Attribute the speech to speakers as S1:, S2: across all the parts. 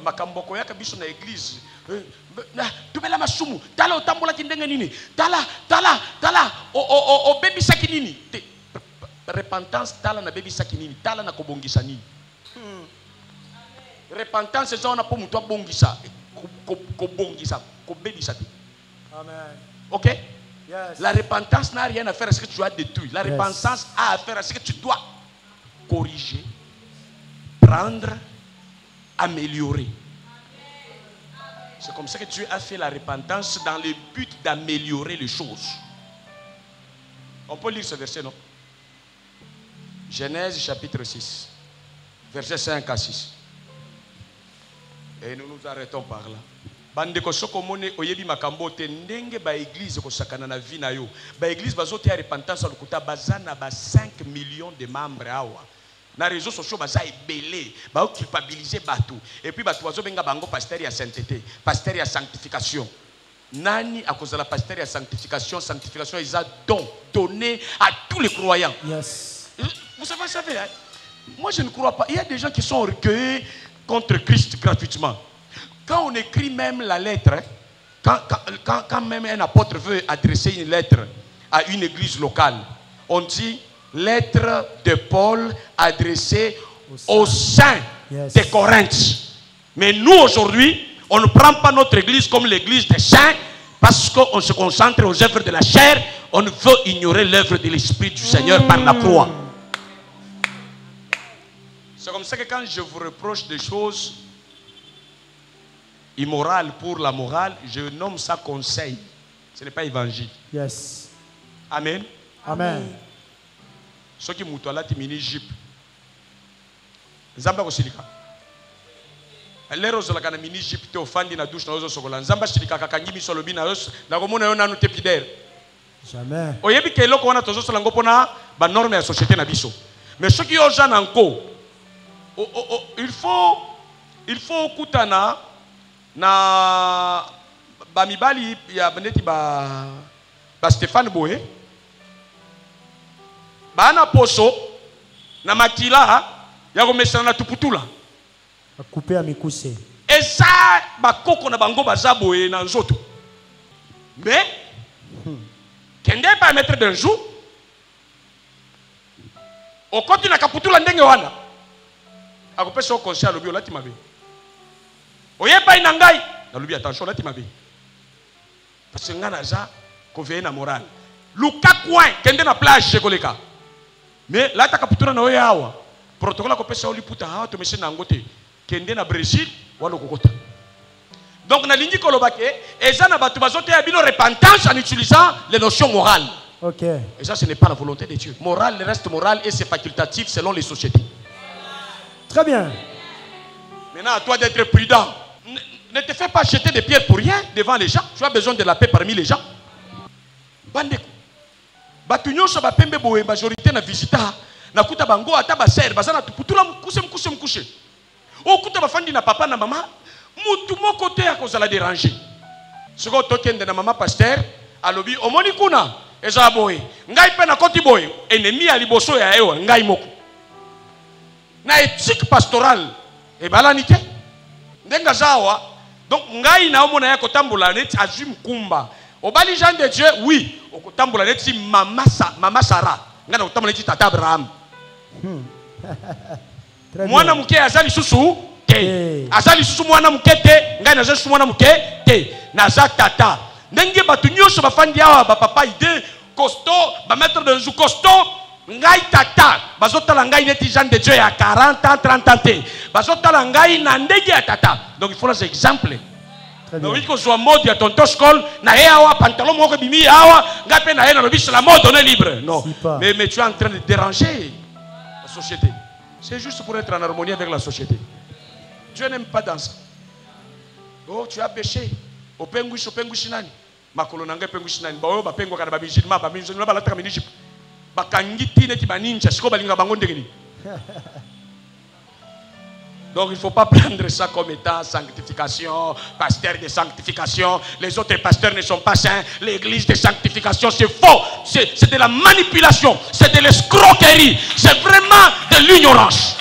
S1: makamboko yaka biso na église tubela masumu tala otambola kindenge nini tala o baby sakinini repentance tala na baby sakinini tala na kobongisa nini repentance ça on a pour muto bongisa kobongisa kobebisa te. Amen. OK? Yes. La repentance n'a rien à faire à ce que tu as détruit. La repentance a à faire à ce que tu dois corriger, prendre, améliorer. C'est comme ça que Dieu a fait la repentance dans le but d'améliorer les choses. On peut lire ce verset, non? Genèse chapitre 6, verset 5 à 6. Et nous nous arrêtons par là. Bande ko soko mone oyebi makambo te ndenge ba église ko sakana na vie na yo. Ba église bazote ya repentance lokuta bazana ba 5 millions de membres awa. Na réseaux sociaux baza ebelé, ba culpabiliser batou. Et puis batou bazo benga bango pasteur ya sainteté, pasteur ya sanctification. Nani a cause la pasteur ya sanctification, sanctification ils a don donné à tous les croyants. Yes. Vous savez, hein? Moi je ne crois pas. Il y a des gens qui sont orgueilleux contre Christ gratuitement. Quand on écrit même la lettre, quand même un apôtre veut adresser une lettre à une église locale, on dit lettre de Paul adressée aux saints de Corinthe. Mais nous aujourd'hui, on ne prend pas notre église comme l'église des saints parce qu'on se concentre aux œuvres de la chair. On veut ignorer l'œuvre de l'Esprit du Seigneur par la croix. C'est comme ça que quand je vous reproche des choses immorales pour la morale, je nomme ça conseil. Ce n'est pas évangile. Yes. Amen. Amen. Ce qui moutola timini jip. Zamba kosilika. Lero zolaka na mini jip te ofandi na douche na ozo sokola. Zamba silika kakangimi solobi na os na komona yo nanu te pider. Jamais. Oyebi ke eloko wana tozo solango pona ba norme ya société na biso. Mais ce qui oja nanko il faut kutana na bamibali ya beneti ba Stéphane Boé bana poso na makila ya komesana na tuputula couper à mikuse et ça bakoko na bango baza boye na nzoto mais kende pas mettre d'un jour au côté na kaputula ndenge wana akopesa conseil alobi olati mabe oyepa ina ngai nalobi attention olati mabe parce que ngana za ko veiller na morale luka coin kende na plage koleka mais là ta kaputula na oyawa protocole akopesa oliputa hawa to mesi na ngote kende na Brésil wala kokota. Donc na lingi kolobake eza na batu bazote ya bino repentance en utilisant les notions morales. OK. Et ça ce n'est pas la volonté de Dieu. Morale reste morale et c'est facultatif selon les sociétés. Très bien. Maintenant, à toi d'être prudent. Ne te fais pas jeter des pierres pour rien devant les gens. Tu as besoin de la paix parmi les gens. Bandeko. Batunyo sa bapembe boye majorité na visita na kuta bango ata ba ser bazana tuputula mkushe. O kuta bafandi na papa na mama mutu moko te akozala déranger. Siko tokende na mama pasteur alobi omoni kuna eza boye. Ngai pe na koti boye ennemi ya liboso ya ewa ngai moko. Na éthique pastorale et balanité ndenga zawa donc ngai na omona ya kotambola net azum kumba obali Jean de Dieu oui okotambola net mama Sarah ngana kotambola net tata Abraham mwana muke azali susu te azali susu mwana muke te ngai na susu mwana muke te naza tata ndenge batu nyosho bafandi awa ba papa ide costaud ba maître de jeu costaud ngai tata bazotala ngai neti Jean de Dieu ya 40 ans 30 ans te bazotala ngai na ndege ya tata. Donc il faut les exemples. Donc il faut soit mode ya tonton school na ye awa pantalon moko bimi awa ngai pe na ye na lobi c'est la mode on est libre. Non. Mais tu es en train de déranger la société. C'est juste pour être en harmonie avec la société. Dieu n'aime pas dans ça. Oh tu as péché. Opengushi nani makolo nanga pengushi nani ba oyo ba pengo kana ba musulman ba lataka mini Egypte. Donc il ne faut pas prendre ça comme étant sanctification, pasteur de sanctification. Les autres pasteurs ne sont pas saints. L'église de sanctification, c'est faux. C'est de la manipulation. C'est de l'escroquerie. C'est vraiment de l'ignorance.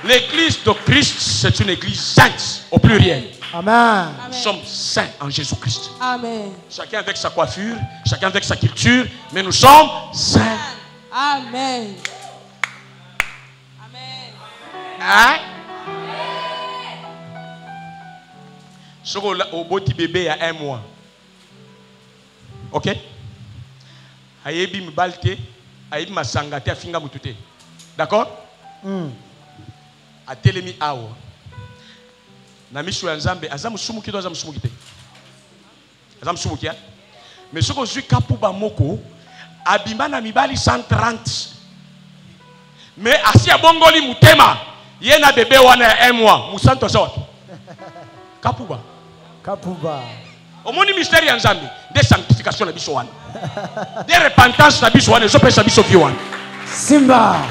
S1: L'église de Christ, c'est une église sainte, au pluriel.
S2: Amen.
S1: Nous sommes saints en Jésus-Christ.
S3: Amen.
S1: Chacun avec sa coiffure, chacun avec sa culture, mais nous sommes saints.
S3: Amen. Amen.
S1: Hein? Ce au petit bébé il y a 1 mois. Ok? Ayebi mbalte, ayebi masangate afinga mutute. D'accord? Atelemi awa. Na miso ya Nzambe azamu sumuki to azamu sumuki te. Azamu sumuki ya. Mais ce que je suis kapuba moko abimba na mibali 130. Mais asi abongoli mutema yena bébé wana 1 mois. Musanto sawa. Kapuba.
S2: Kapuba.
S1: Au moni mystère ya Nzambe de sanctification na biso wana. De repentance na biso wana, so pesa biso vi wana.
S2: Simba.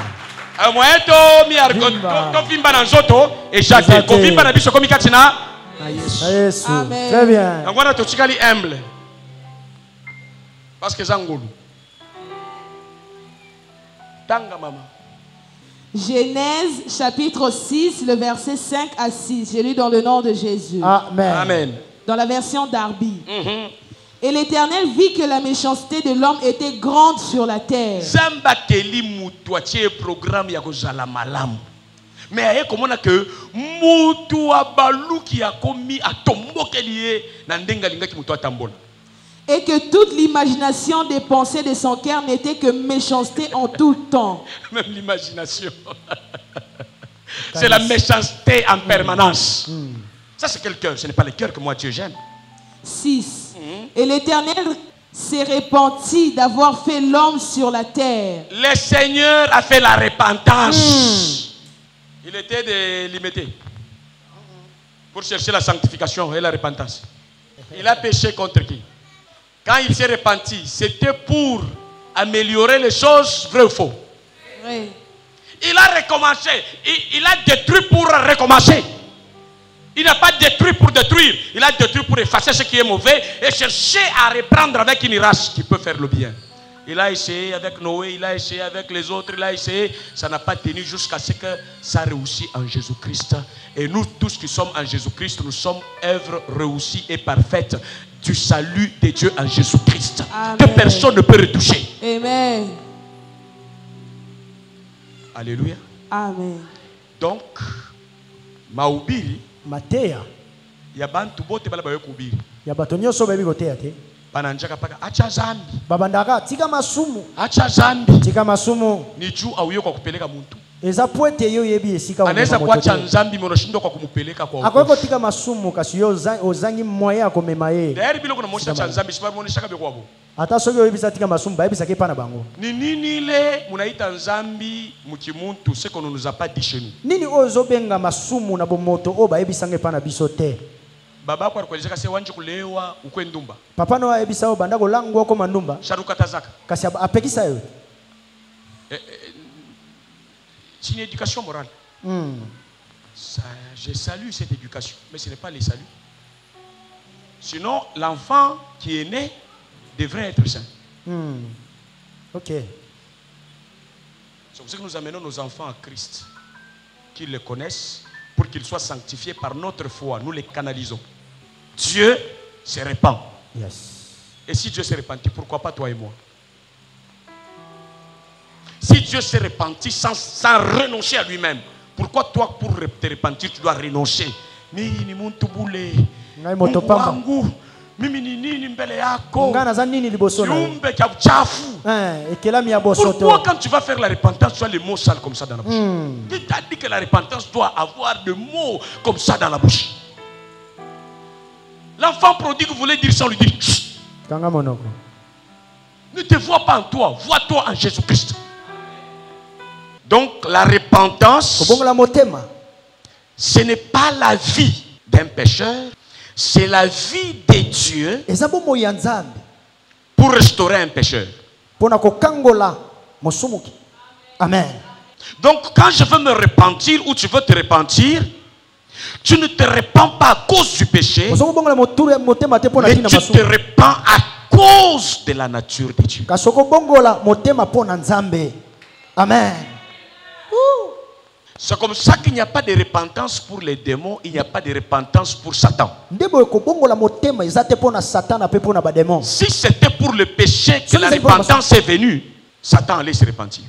S1: Moyen to mi argot to vimba na nzoto et chaque ko vimba na biso komi katina na Yesu.
S2: Amen. Très bien.
S1: Donc wana to tikali humble. Parce que zangulu. Tanga mama.
S3: Genèse chapitre 6, le verset 5 à 6. J'ai lu dans le nom de Jésus.
S2: Amen.
S1: Amen.
S3: Dans la version Darby. Et l'Éternel vit que la méchanceté de l'homme était grande sur la terre.
S1: Zamba teli mutu atie programme ya kozala malamu. Mais aye komona que mutu abaluki akomi atombokeli na ndenga lingaki mutu atambola.
S3: Et que toute l'imagination des pensées de son cœur n'était que méchanceté en tout temps.
S1: Même l'imagination. C'est la méchanceté en permanence. Ça c'est quel cœur? Ce n'est pas le cœur que moi Dieu j'aime. 6. Et l'Éternel s'est repenti d'avoir fait l'homme sur la terre. Le Seigneur a fait la repentance. Il était limité pour chercher la sanctification et la repentance. Il a péché contre qui? Quand il s'est repenti, c'était pour améliorer les choses, vrai ou faux? Oui. Il a recommencé. Il a détruit pour recommencer. Il n'a pas détruit pour détruire. Il a détruit pour effacer ce qui est mauvais et chercher à reprendre avec une race qui peut faire le bien. Il a essayé avec Noé, il a essayé avec les autres, il a essayé. Ça n'a pas tenu jusqu'à ce que ça réussit en Jésus-Christ. Et nous tous qui sommes en Jésus-Christ, nous sommes œuvres réussies et parfaites du salut de Dieu en Jésus-Christ. Que personne ne peut retoucher. Amen. Alléluia. Amen. Donc, Maubiri,
S2: Matea.
S1: Ya bantu bote bala bayo kubiri.
S2: Ya bato nyoso babi kotea te.
S1: Bananjaka paka acha zambi.
S2: Babandaka tika masumu.
S1: Acha zambi.
S2: Tika masumu.
S1: Ni juu auyo kwa kupeleka muntu.
S2: Eza poete yo yebi esika wa.
S1: Anaweza kuacha nzambi monoshindo kwa kumupeleka kwa.
S2: Akweko tika masumu kasi yo ozangi moya komema ye.
S1: D'ailleurs bilo kuna mosha cha nzambi sipa moneshaka be kwabo.
S2: Ata soki oyebisa tika masumu bayebisa ke pana bango.
S1: Ni nini ile munaita nzambi mukimuntu ce qu'on nous a pas dit chez nous.
S2: Nini ozo benga masumu na bomoto o bayebisa nge pana biso te.
S1: Baba kwa kuelezeka se wanje kulewa ukwe ndumba.
S2: Papa no ayebisa o banda ko langu ko mandumba.
S1: Sharuka tazaka.
S2: Kasi apekisa yo.
S1: C'est une éducation morale. Ça, je salue cette éducation, mais ce n'est pas le salut. Sinon, l'enfant qui est né devrait être saint.
S2: Ok.
S1: C'est pour ça que nous amenons nos enfants à Christ, qu'ils le connaissent, pour qu'ils soient sanctifiés par notre foi. Nous les canalisons. Dieu se répand.
S2: Yes.
S1: Et si Dieu s'est repenti, pourquoi pas toi et moi? Si Dieu s'est repenti sans renoncer à lui-même, pourquoi toi, pour te repentir, tu dois renoncer? Pourquoi quand tu vas faire la repentance, tu as les mots sales comme ça dans la bouche? Qui t'a dit que la repentance doit avoir des mots comme ça dans la bouche? L'enfant prodigue voulait dire sans lui dire. Ne te vois pas en toi, vois-toi en Jésus-Christ. Donc la repentance, ce n'est pas la vie d'un pécheur, c'est la vie de Dieu pour restaurer un pécheur.
S2: Amen.
S1: Donc quand je veux me repentir ou tu veux te repentir, tu ne te repens pas à cause du péché, mais tu te repens à cause de la nature de Dieu.
S2: Amen.
S1: C'est comme ça qu'il n'y a pas de repentance pour les démons, il n'y a pas de repentance pour Satan. Si c'était pour le péché que la repentance est venue, Satan allait se repentir.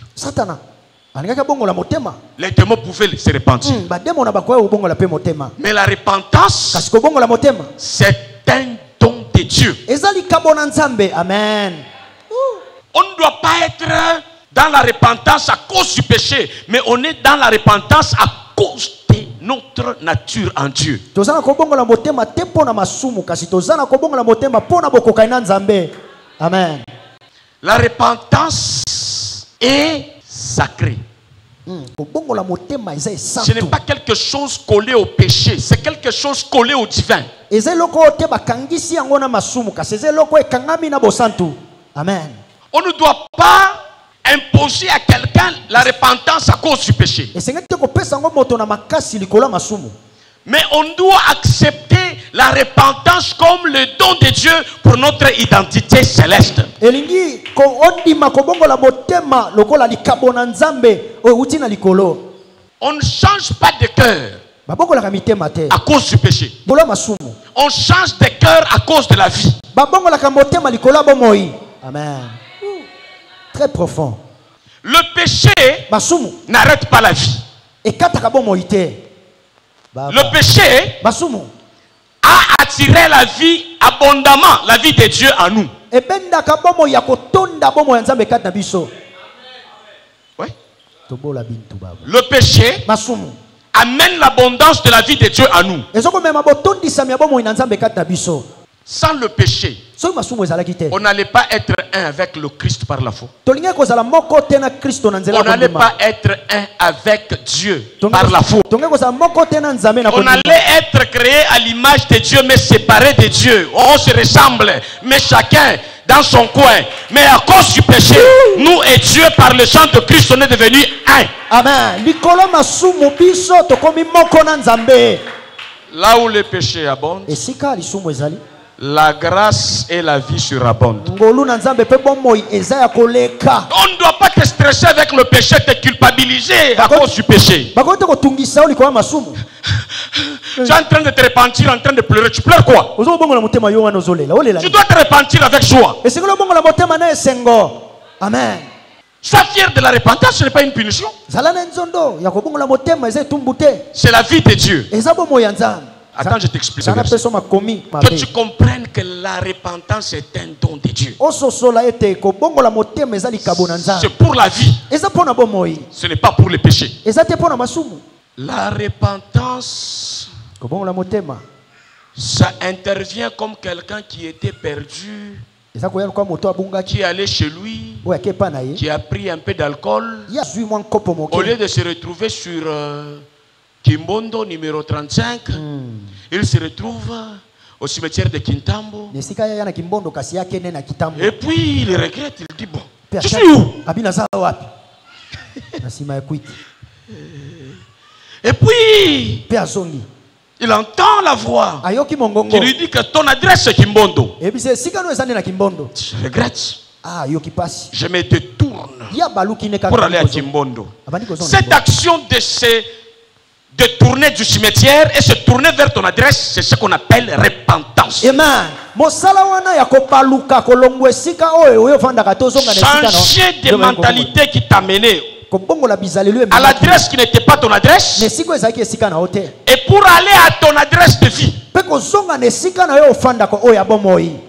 S1: Les démons pouvaient se repentir. Mais la repentance, c'est un don de Dieu.
S2: Amen.
S1: On ne doit pas être dans la repentance à cause du péché, mais on est dans la repentance à cause de notre nature en Dieu.
S2: Amen.
S1: La repentance est sacrée. Ce n'est pas quelque chose collé au péché, c'est quelque chose collé au divin.
S2: Amen.
S1: On ne doit pas imposer à quelqu'un la repentance à cause du péché. Mais on doit accepter la repentance comme le don de Dieu pour notre identité céleste. On ne change pas de cœur à cause du péché. On change de cœur à cause de la vie.
S2: Amen. Très profond.
S1: Le péché n'arrête pas la vie. Le péché a attiré la vie abondamment, la vie de Dieu en nous. Oui. Le péché amène l'abondance de la vie de Dieu en nous. Sans le péché, on n'allait pas être un avec le Christ par la foi. On n'allait pas être un avec Dieu par la foi. On allait être créé à l'image de Dieu, mais séparé de Dieu. On se ressemble, mais chacun dans son coin. Mais à cause du péché, nous et Dieu, par le sang de Christ, on est devenus un.
S2: Amen.
S1: Là où le péché abonde, la grâce et la vie surabondent. On ne doit pas te stresser avec le péché, te culpabiliser à cause du péché. Tu es en train de te repentir, en train de pleurer. Tu pleures quoi? Tu dois te repentir avec joie.
S2: Amen.
S1: Sois fier de la repentance, ce n'est pas une punition. C'est la vie de Dieu. Attends, je t'explique. Que tu comprennes que la repentance est un don de Dieu. C'est pour la vie. Ce n'est pas pour le péché. La repentance, ça intervient comme quelqu'un qui était perdu, qui allait chez lui, qui a pris un peu d'alcool, au lieu de se retrouver sur Kimbondo numéro 35, il se retrouve au cimetière de Kintambo. Et puis il regrette, il dit bon, je suis où? Et puis il entend la voix qui lui dit que ton adresse est Kimbondo. Je regrette. Je me détourne pour aller à Kimbondo. Cette action de se détourner du cimetière et se tourner vers ton adresse, c'est ce qu'on appelle repentance. Changer de mentalité qui t'a mené à l'adresse qui n'était pas ton adresse, et pour aller à ton adresse de vie.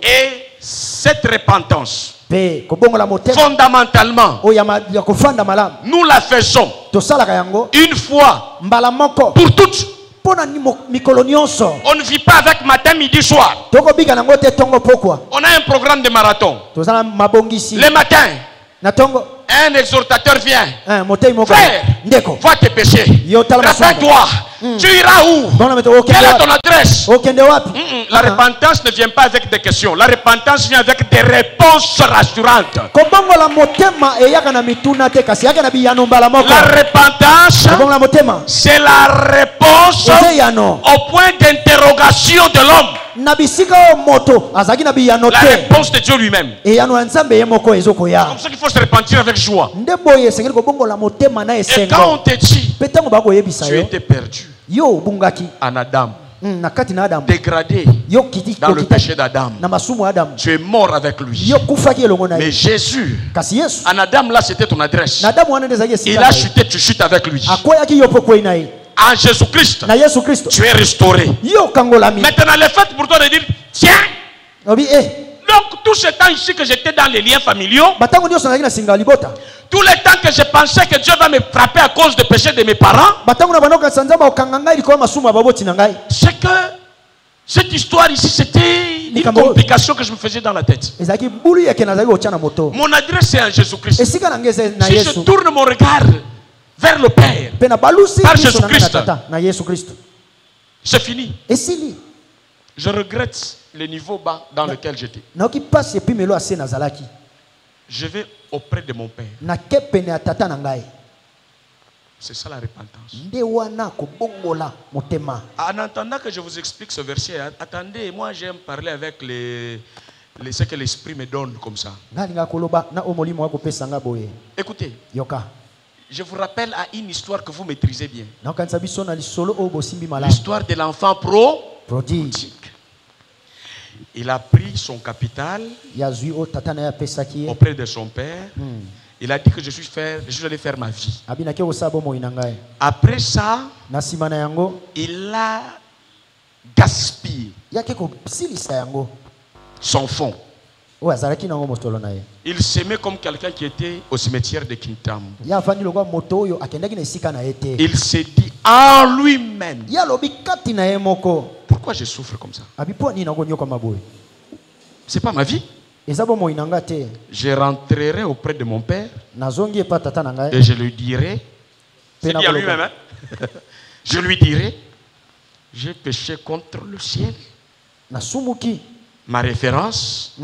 S1: Et cette repentance, fondamentalement, nous la faisons une fois pour toutes. On ne vit pas avec matin, midi, soir. On a un programme de marathon. Le matin, un exhortateur vient. Frère, vois tes péchés. Réveille-toi. Tu iras où? Quelle est ton adresse? la repentance ne vient pas avec des questions. La repentance vient avec des réponses rassurantes.
S2: kobongola motema eyaka na mituna te kasi yaka na biyano mbala moko.
S1: La repentance,
S2: kobongola motema
S1: c'est la réponse
S2: eza yano
S1: au point d'interrogation de l'homme.
S2: na bisika o moto azaki na biyano
S1: La
S2: te
S1: réponse de Dieu lui-même.
S2: eyano ya nzambe ye moko ezokoya.
S1: Comme ça qu'il faut se repentir avec joie.
S2: nde boye esengeli kobongola motema na
S1: Et quand
S2: esengo
S1: on te dit,
S2: mpe ntango bakoyebisa
S1: tu
S2: yo
S1: étais perdu
S2: yo obungaki
S1: en Adam,
S2: na kati na adamu
S1: dégradé
S2: yo kiti
S1: dans le
S2: kokita
S1: péché d'Adam,
S2: na masumu ya adamu
S1: tu es mort avec lui.
S2: yo kufaki elongo na
S1: Mais
S2: ye
S1: Jésus,
S2: kasi yesu
S1: en Adam, là, c'était ton adresse.
S2: na adamu wana nde ezalaki
S1: Il
S2: esika
S1: a
S2: na ye.
S1: chuté, tu chutes avec lui.
S2: akweyaki yo mpo kwei na ye
S1: En Jésus-Christ,
S2: na yesu kristo
S1: tu es restauré.
S2: yo kangolami
S1: Maintenant, le fait pour toi de dire, tiens,
S2: obi
S1: donc tout ce temps ici que j'étais dans les liens familiaux,
S2: batango nyonso nazalaki na singa ya libota
S1: tout le temps que je pensais que Dieu va me frapper à cause des péchés de mes parents,
S2: batango na bandokanisa nzambe okanga ngai likolo ya masumu ya baboti na ngai
S1: c'est que cette histoire ici, c'était une complication que je me faisais dans la tête.
S2: ezalaki bulu yeke nazalaki kotya na moto
S1: Mon adresse est en Jésus-Christ.
S2: esika na ngai eza na
S1: Si je
S2: yesu
S1: tourne mon regard vers le Père,
S2: mpe na balusi
S1: Par
S2: miso na ngai na
S1: Jésus-Christ.
S2: tata na yesu kristo
S1: c'est fini.
S2: esili
S1: Je regrette le niveau bas dans lequel j'étais.
S2: nayoki mpasi epimelo ase nazalaki
S1: Je vais auprès de mon Père.
S2: nake pene ya tata na ngai
S1: C'est ça la repentance.
S2: nde wana kobongola motema.
S1: En attendant que je vous explique ce verset, attendez, moi j'aime parler avec ce que l'Esprit me donne comme ça.
S2: ngai alinga koloba na oyo molimo akopesa nga boye
S1: Écoutez,
S2: yoka
S1: je vous rappelle à une histoire que vous maîtrisez bien.
S2: naokanisa biso na lisolo oyo bosimbi malamu
S1: L'histoire de l'enfant
S2: prodige
S1: il a pris son capital
S2: yazwi oyo tata na ye apesaki ye
S1: auprès de son père. Il a dit que je suis allé faire ma vie.
S2: abinaki kosala bomoi na ngai
S1: Après ça,
S2: na nsima na yango
S1: il a gaspillé
S2: yaki kosilisa yango
S1: son fonds.
S2: oyo azalaki nango motolo na ye
S1: Il s'aimait comme quelqu'un qui était au cimetière de Kintam.
S2: ye afandi lokwa moto oyo akendaki na esika na ye te
S1: Il s'est dit en lui-même,
S2: ye alobi kati na ye moko
S1: pourquoi je souffre comme ça?
S2: abi mpo nini nango nyokama boye
S1: C'est pas ma vie.
S2: eza bomoi na nga te
S1: Je rentrerai auprès de mon père
S2: nazongi epa tata na ngai
S1: et je lui dirai, c'est dit à lui-même, hein? Je lui dirai, j'ai péché contre le ciel,
S2: nasumuki
S1: ma référence,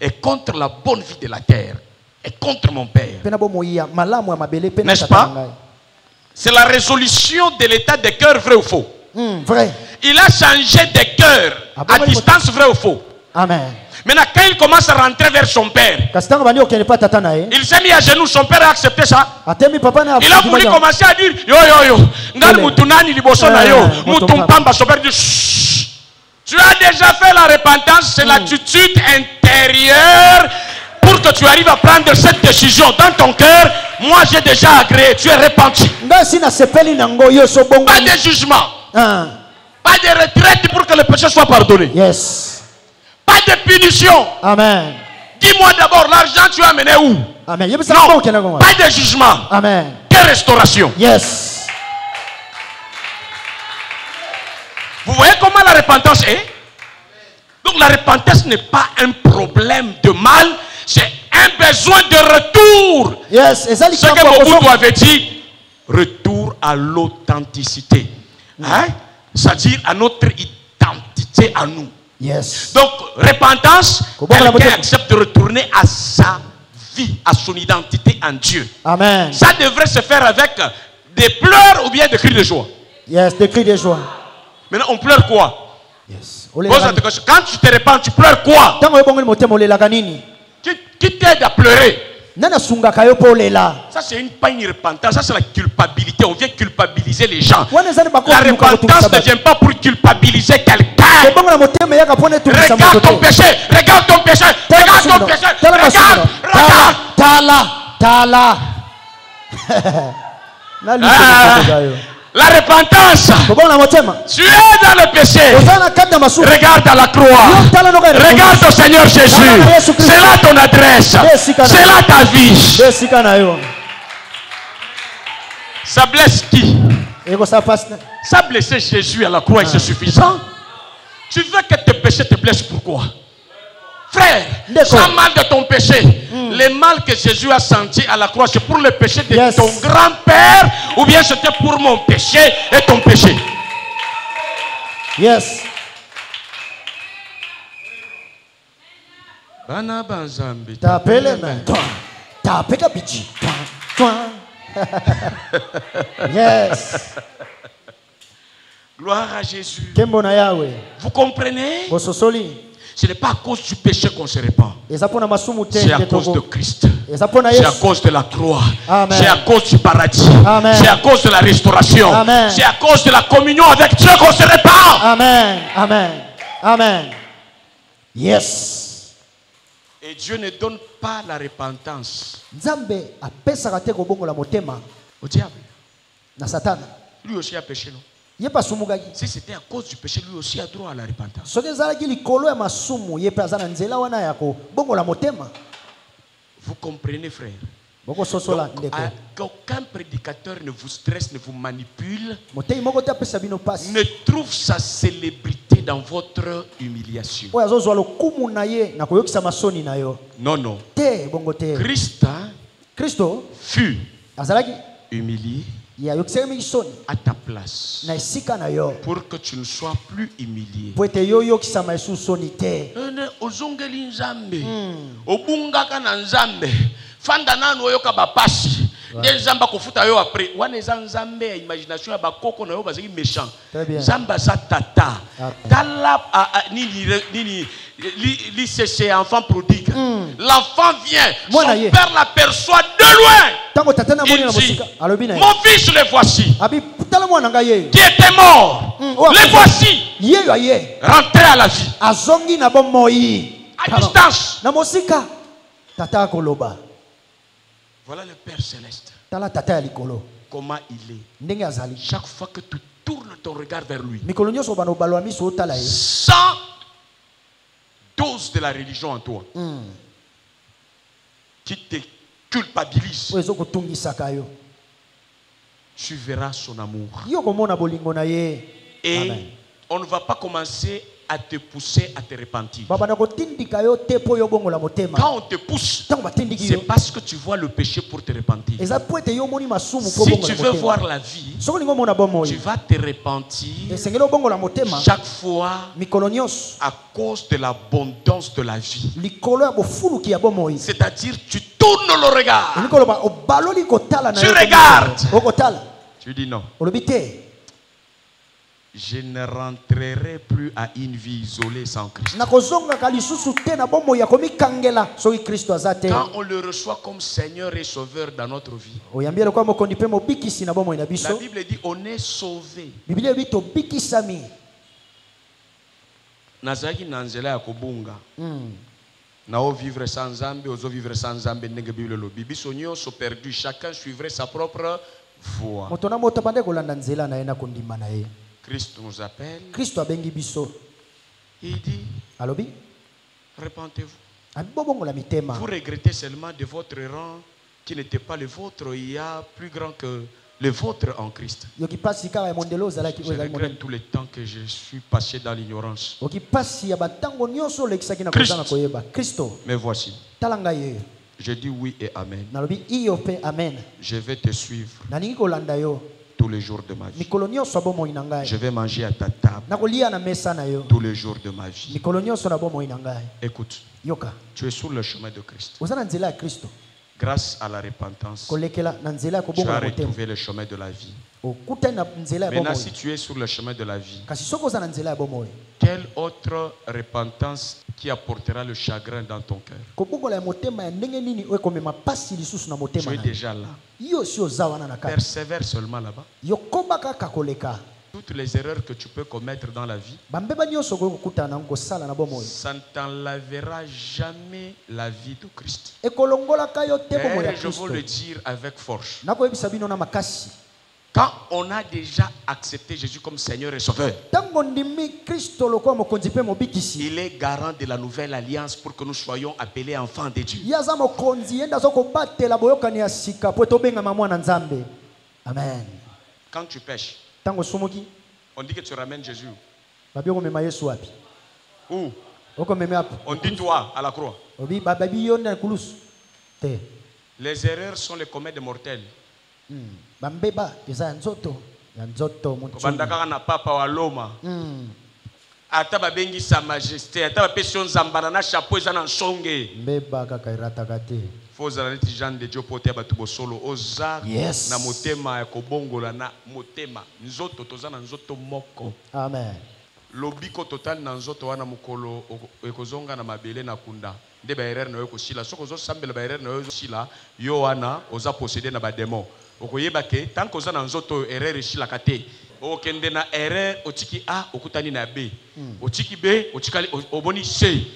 S1: et contre la bonne vie de la terre, et contre mon père.
S2: mpe na bomoi ya malamu ya mabele mpe na
S1: N'est-ce
S2: tata
S1: pas?
S2: na ngai
S1: C'est la résolution de l'état de cœur, vrai ou faux.
S2: vrai
S1: Il a changé de cœur
S2: Ah bon,
S1: à
S2: oui,
S1: distance, vrai ou faux.
S2: amen
S1: Maintenant, quand il commence à rentrer vers son père,
S2: kasi ntango bandi okende mpa tata na ye
S1: il s'est mis à genoux, son père a accepté ça.
S2: atemi papa na
S1: Il a voulu commencer à dire, yo, yo, yo, ngal mutunani liboso na yo, mutumpamba, son père dit, chut. Tu as déjà fait la repentance, c'est l'attitude intérieure pour que tu arrives à prendre cette décision dans ton cœur. Moi, j'ai déjà agréé, tu es repenti.
S2: ngai si nasepeli nango yo so bongo
S1: Pas de jugement, pas de retraite pour que le péché soit pardonné.
S2: yes
S1: Pas de punition.
S2: amen
S1: Dis-moi d'abord, l'argent tu as amené où?
S2: amen yebisa
S1: Non,
S2: mpo okende ngo
S1: pas de jugement,
S2: amen
S1: que restauration.
S2: yes
S1: Vous voyez comment la repentance est? Donc la repentance n'est pas un problème de mal, c'est un besoin de retour.
S2: yes eza
S1: Ce que
S2: likambo ya
S1: Mobutu
S2: kozo-
S1: avait dit, retour à l'authenticité. Hein? C'est-à-dire à notre identité à nous.
S2: yes
S1: Donc, repentance,
S2: Comment la
S1: quelqu'un
S2: beauté-
S1: accepte de retourner à sa vie, à son identité en Dieu.
S2: amen
S1: Ça devrait se faire avec des pleurs ou bien des cris de joie.
S2: yes des cris de joie
S1: Maintenant, on pleure quoi?
S2: yes
S1: Pose
S2: olelaka
S1: la question. Quand tu te répands, tu pleures quoi?
S2: ntango oyebongoli motema olelaka nini
S1: Qui t'aide à pleurer?
S2: nani asungaka yo mpo olela
S1: Ça, c'est pas une repentance, ça, c'est la culpabilité. On vient culpabiliser les gens.
S2: wana eza ni
S1: La
S2: bakoluka
S1: repentance
S2: kotungisa
S1: ne
S2: bato
S1: vient pas pour culpabiliser quelqu'un.
S2: kobongola motema eyaka mpo netungisa moto
S1: Regarde ton
S2: te
S1: péché, regarde ton péché,
S2: Tala
S1: regarde ton
S2: masundo,
S1: péché,
S2: tala masundo.
S1: regarde, regarde.
S2: tala
S1: Ah,
S2: nalisokokoga yo
S1: la repentance,
S2: kobongola motema
S1: tu es dans le péché.
S2: oza na kati na masumu
S1: Regarde à la croix.
S2: yo tala noko
S1: Regarde au Seigneur Jésus. C'est là ton adresse. C'est là ta vie.
S2: nde esika na yo
S1: Ça blesse qui?
S2: ekosala mpasi te
S1: Ça blesser Jésus à la croix et c'est suffisant. Tu veux que tes péchés te blessent, pourquoi? Frère,
S2: D'accord.
S1: sans mal de ton péché. Le mal que Jésus a senti à la croix, c'est pour le péché de
S2: Yes.
S1: ton grand-père ou bien c'était pour mon péché et ton péché.
S2: yes
S1: Bana banzambe.
S2: Tapele main. Tapeka bichi. Yes.
S1: Gloire à Jésus.
S2: Kembo na Yahweh.
S1: Vous comprenez?
S2: Bososoli.
S1: Ce n'est pas à cause du péché qu'on se répand. C'est à cause de Christ. C'est à cause de la croix. C'est à cause du paradis. C'est à cause de la restauration. C'est à cause de la communion avec Dieu qu'on se répand.
S2: Amen. Amen. Amen. Yes.
S1: Et Dieu ne donne pas la repentance
S2: Nzambe apesaka te kobongola motema
S1: au diable.
S2: na Satan.
S1: Lui aussi a péché, non?
S2: Yepa sumugaki.
S1: Si c'était à cause du péché, lui aussi a droit à la repentance.
S2: Soki ezalaki likolo ya masumu yepa aza na nzela wana ya kobongola motema.
S1: Vous comprenez, frère?
S2: Boko sosola ndeko.
S1: Qu'aucun prédicateur ne vous stresse, ne vous manipule,
S2: Motei moko te apesa bino pasi.
S1: ne trouve sa célébrité dans votre humiliation.
S2: Oyo azozwa lokumu na ye na koyokisa masoni na yo.
S1: Non, non.
S2: Te bongo te.
S1: Christ
S2: Kristo
S1: fut
S2: azalaki
S1: humilié
S2: ya yokisa misoni
S1: à ta place
S2: na esika na yo.
S1: pour que tu ne sois plus humilié.
S2: Po ete yo yokisa masu soni te.
S1: Ozongeli nzambe obungaka na nzambe fanda nanu oyoka bapasi nde nzambe akofuta yo après wana eza nzambe ya imagination ya bakoko na yo bazali méchant. Nzambe aza tata tala nini l'ICC enfant prodigue. L'enfant vient, son père l'aperçoit de loin. Il dit, mon fils, le voici, qui était mort, le voici, rentré à la vie, à distance. Voilà le Père Céleste. Comment il est. Chaque fois que tu tournes ton regard vers lui, sans dose de la religion en toi, qui te culpabilise, tu verras son amour. Et on ne va pas commencer à te pousser à te repentir. Quand on te pousse, c'est parce que tu vois le péché pour te repentir. Si tu veux voir la vie, tu vas te repentir chaque fois à cause de l'abondance de la vie. C'est-à-dire tu tournes le regard, tu regardes, tu dis non. Je ne rentrerai plus à une vie isolée sans Christ. Quand on le reçoit comme Seigneur et Sauveur dans notre vie, la Bible dit on est sauvé. Nazaki nanzela ya kobunga. Nao vivre sans Nzambe, ozo vivre sans Nzambe ndenge Bible lobi. Biso nyonso perdu, chacun suivrait sa propre voie. Christ nous appelle. Il dit, repentez-vous. Vous regrettez seulement de votre rang qui n'était pas le vôtre. Il y a plus grand que le vôtre en Christ. Je regrette tout le temps que je suis passé dans l'ignorance. Christ, me voici. Je dis oui et amen. Je vais te suivre tous les jours de ma vie. Je vais manger à ta table tous les jours de ma vie. Écoute, tu es sur le chemin de Christ. Grâce à la repentance, tu as retrouvé le chemin de la vie. Maintenant, si tu es sur le chemin de la vie, quelle autre repentance qui apportera le chagrin dans ton cœur? Tu es déjà là. Persévère seulement là-bas. Toutes les erreurs que tu peux commettre dans la vie, ça ne t'enlèvera jamais la vie de Christ. Et je veux le dire avec force. Quand on a déjà accepté Jésus comme Seigneur et Sauveur, il est garant de la nouvelle alliance pour que nous soyons appelés enfants de Dieu.
S2: Amen.
S1: Quand tu pêches, on dit que tu ramènes Jésus. Où? On dit toi à la croix. Les erreurs sont les comètes mortels. ata babengi sa majesté ata bapesi nzambana na chapeau eza na nsonge
S2: mbeba kaka erataka te.
S1: faut ozala neti Jean de Dieu pote ya bato bosolo oza
S2: Yes.
S1: na motema ya kobongola na motema nzoto toza na nzoto moko.
S2: Amen.
S1: Lobiko total na nzoto wana mukolo ekozonga na mabele na kunda nde ba erreur na yo kosila soko zo sambela ba erreur na yo sila yo wana oza possédé na ba démon okoyeba ke tant que oza na nzoto erreur esila kate okende na erreur otiki A okutani na B otiki B otikali oboni C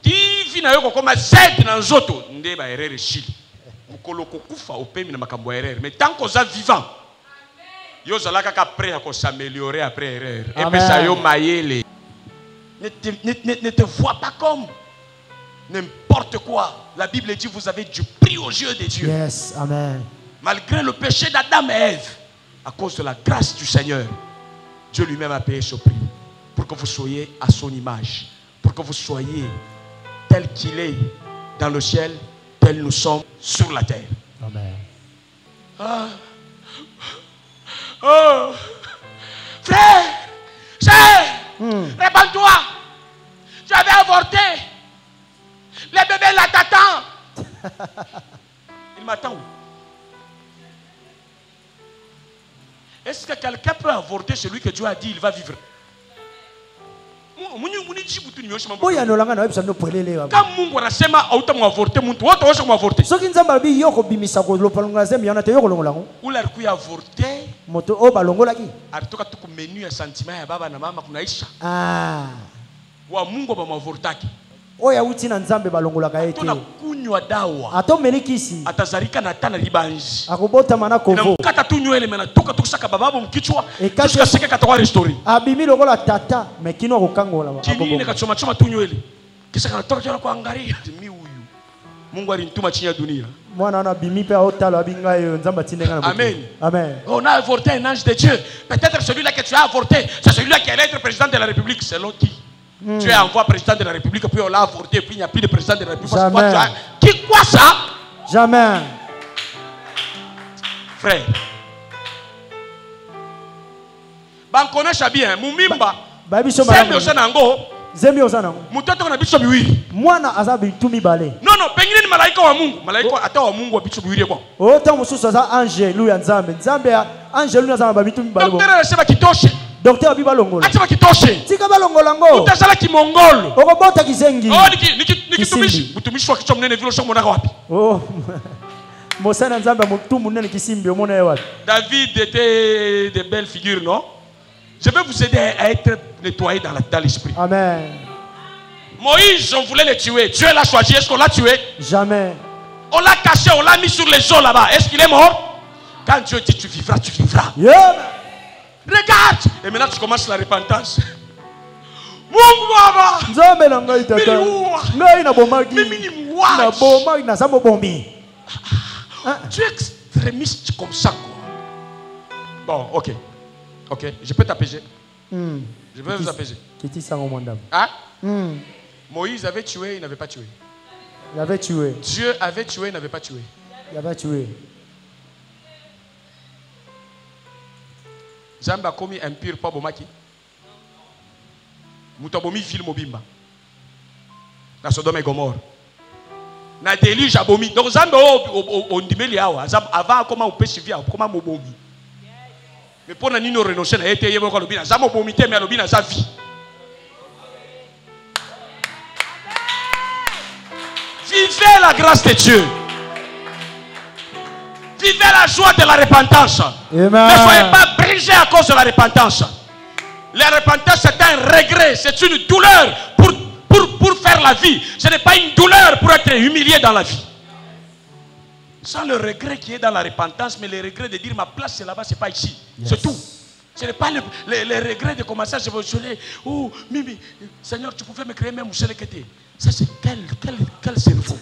S1: TV na yo kokoma Z na nzoto nde ba erreur esila mukolo kokufa opemi na makambo erreur mais tant que oza vivant yo zalaka ka prêt à s'améliorer après erreur. Et puis ça yo mayele. Ne te vois pas comme n'importe quoi. La Bible dit vous avez du prix aux yeux de Dieu.
S2: Yes, amen.
S1: Malgré le péché d'Adam et Ève, à cause de la grâce du Seigneur, Dieu lui-même a payé ce prix pour que vous soyez à son image, pour que vous soyez tel qu'il est dans le ciel, tel nous sommes sur la terre.
S2: Amen.
S1: Ah. Oh, frère, sœur, répands-toi. Tu avais avorté. Le bébé là t'attend. Il m'attend. Est-ce que quelqu'un peut avorter celui que Dieu a dit il va vivre?
S2: Oya no langa na websa no polele wa.
S1: Quand Mungu anasema auta avorter muntu wote washa avorter.
S2: Soki nzamba bi yoko bimisa ko lopalonga zemi yana te yoko longola ngo.
S1: Ula alikuwa avorter.
S2: Moto o balongola ki.
S1: Alitoka tu ku menu ya sentiment ya baba na mama kunaisha.
S2: Ah.
S1: Wa Mungu ba mavortaki.
S2: Oya uti na nzambe balongola ka ete.
S1: Tuna kunywa dawa.
S2: Ato melikisi.
S1: Atazarika na tana libanji.
S2: Akobota mana kovo.
S1: Kata tu nywele mena toka tukisaka bababo mkichwa.
S2: Ekati-
S1: Jusqu'à ce que katawa restaurer.
S2: Abimi lokola tata mekino kokangola wa.
S1: Chini ne kachoma choma tu nywele. Kisha kanatoka jana kuangalia mi huyu. Mungu alinituma chini ya dunia.
S2: Mwana na bimi pe otalo abinga yo nzamba tindenga na.
S1: Amen.
S2: Amen.
S1: On a avorté un ange de Dieu. Peut-être celui-là que tu as avorté, c'est celui-là qui allait être président de la République. Selon qui? Tu es envoyé président de la République, puis on l'a avorté, puis il n'y a plus de président de la République.
S2: Jamais.
S1: Qui quoi ça?
S2: Jamais.
S1: Frère. Ban connaît bien, Mumimba.
S2: Babi so
S1: Sembe
S2: bala.
S1: osanango.
S2: Zemi ozana.
S1: Mutoto na biso biwiri.
S2: Mwana azabi tumi bale.
S1: Non non, pengine ni malaika wa Mungu. Malaika ata wa Mungu wa biso biwiri kwa.
S2: O ta mususu aza ange lu ya nzambe. Nzambe ya ange lu na zama babi tumi bale.
S1: Docteur anasema kitoshe.
S2: Docteur abi balongola.
S1: Anasema kitoshe.
S2: Tika balongola ngo.
S1: Utasala kimongolo.
S2: Okobota kizengi.
S1: Oh nikitumishi. Mtumishi wa kichwa mnene vile sio mwanaka wapi?
S2: Oh. Mosana nzambe mutumu nene kisimbi omona ye wapi?
S1: David était de belles figures, non? Je vais vous aider à être nettoyé dans l'esprit.
S2: Amen.
S1: Moïse, on voulait le tuer. Dieu l'a choisi. Est-ce qu'on l'a tué?
S2: Jamais.
S1: On l'a caché, on l'a mis sur les eaux là-bas. Est-ce qu'il est mort? Quand Dieu dit tu vivras, tu vivras.
S2: Yeah.
S1: Regarde. Et maintenant tu commences la repentance. Mungu baba.
S2: Nzambe na ngai tata.
S1: Miliwa.
S2: Ngai na bomaki.
S1: Mimi ni mwaji.
S2: Na bomaki na zambo bombi.
S1: Tu es extrémiste comme ça quoi. Bon, ok. Ok, je peux t'apaiser. Je vais vous apaiser.
S2: Kiti sango mwandam.
S1: Hein? Moïse avait tué, il n'avait pas tué.
S2: Il avait tué.
S1: Dieu avait tué, il n'avait pas tué.
S2: Il avait tué.
S1: Zamba komi impur pa bomaki. Mutabomi ville mobimba. Na Sodome et Gomorre. Na déluge abomi. Donc Zamba on dimeli awa. Avant comment on peut suivre comment mobomi. Mais pour nani no renoncer na été yebo ko lobina. Zamba bomi te mais lobina sa vie. Vivez la grâce de Dieu. Vivez la joie de la repentance.
S2: Amen.
S1: Ne soyez pas brisés à cause de la repentance. La repentance c'est un regret, c'est une douleur pour faire la vie. Ce n'est pas une douleur pour être humilié dans la vie. Sans le regret qui est dans la repentance, mais le regret de dire ma place c'est là-bas, c'est pas ici.
S2: Yes.
S1: C'est tout. Ce n'est pas le regret de commencer à se voler. Oh, Mimi, Seigneur, tu pouvais me créer même où c'est le côté. Ça c'est quel cerveau.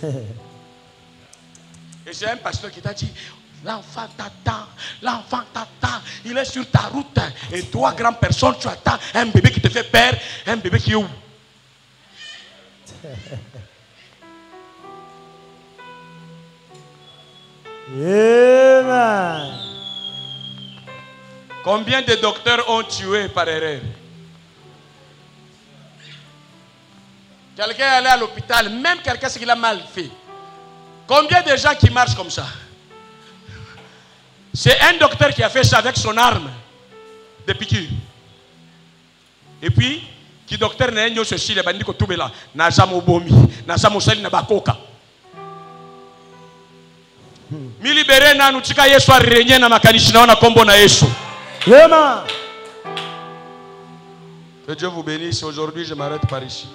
S1: Et j'ai un pasteur qui t'a dit, l'enfant t'attend, il est sur ta route. Et toi, grande personne, tu attends un bébé qui te fait peur, un bébé qui est où?
S2: Amen.
S1: Combien de docteurs ont tué par erreur? Quelqu'un est allé à l'hôpital, même quelqu'un ce qu'il a mal fait. Combien de gens qui marchent comme ça? C'est un docteur qui a fait ça avec son arme de piqûre. Et puis, qui docteur n'a pas ceci, les bandits qui sont là, n'a jamais bomi, n'a jamais sali na bakoka. Mi libéré na nous tika Yesu a régné na makanishi na kombo na Yesu.
S2: Amen.
S1: Que Dieu vous bénisse. Aujourd'hui, je m'arrête par ici.